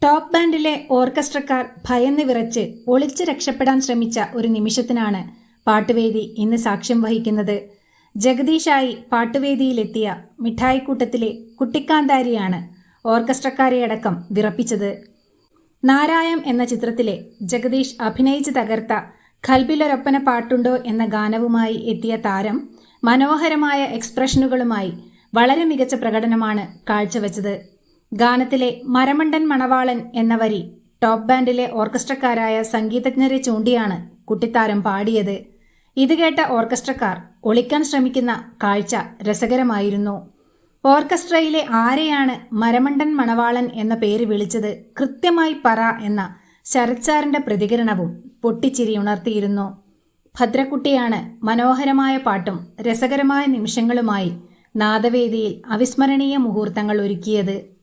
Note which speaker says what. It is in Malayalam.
Speaker 1: ടോപ്പ് ബാൻഡിലെ ഓർക്കസ്ട്രക്കാർ ഭയന്ന് വിറച്ച് ഒളിച്ച് രക്ഷപ്പെടാൻ ശ്രമിച്ച ഒരു നിമിഷത്തിനാണ് പാട്ടുവേദി ഇന്ന് സാക്ഷ്യം വഹിക്കുന്നത്. ജഗദീഷായി പാട്ടുവേദിയിലെത്തിയ മിഠായിക്കൂട്ടത്തിലെ കുട്ടിക്കാന്താരിയാണ് ഓർക്കസ്ട്രക്കാരെയടക്കം വിറപ്പിച്ചത്. നാരായം എന്ന ചിത്രത്തിലെ ജഗദീഷ് അഭിനയിച്ച് തകർത്ത ഖൽബിലൊരൊപ്പന പാട്ടുണ്ടോ എന്ന ഗാനവുമായി എത്തിയ താരം മനോഹരമായ എക്സ്പ്രഷനുകളുമായി വളരെ മികച്ച പ്രകടനമാണ് കാഴ്ചവെച്ചത്. ഗാനത്തിലെ മരമണ്ടൻ മണവാളൻ എന്ന വരി ടോപ്പ് ബാൻഡിലെ ഓർക്കസ്ട്രക്കാരായ സംഗീതജ്ഞരെ ചൂണ്ടിയാണ് കുട്ടിത്താരം പാടിയത്. ഇത് കേട്ട ഓർക്കസ്ട്രക്കാർ ഒളിക്കാൻ ശ്രമിക്കുന്ന കാഴ്ച രസകരമായിരുന്നു. ഓർക്കസ്ട്രയിലെ ആരെയാണ് മരമണ്ടൻ മണവാളൻ എന്ന പേര് വിളിച്ചത് കൃത്യമായി പറ എന്ന ശരത് സാറിന്റെ പ്രതികരണവും പൊട്ടിച്ചിരി ഉണർത്തിയിരുന്നു. ഭദ്രക്കുട്ടിയാണ് മനോഹരമായ പാട്ടും രസകരമായ നിമിഷങ്ങളുമായി നാദവേദിയിൽ അവിസ്മരണീയ മുഹൂർത്തങ്ങൾ ഒരുക്കിയത്.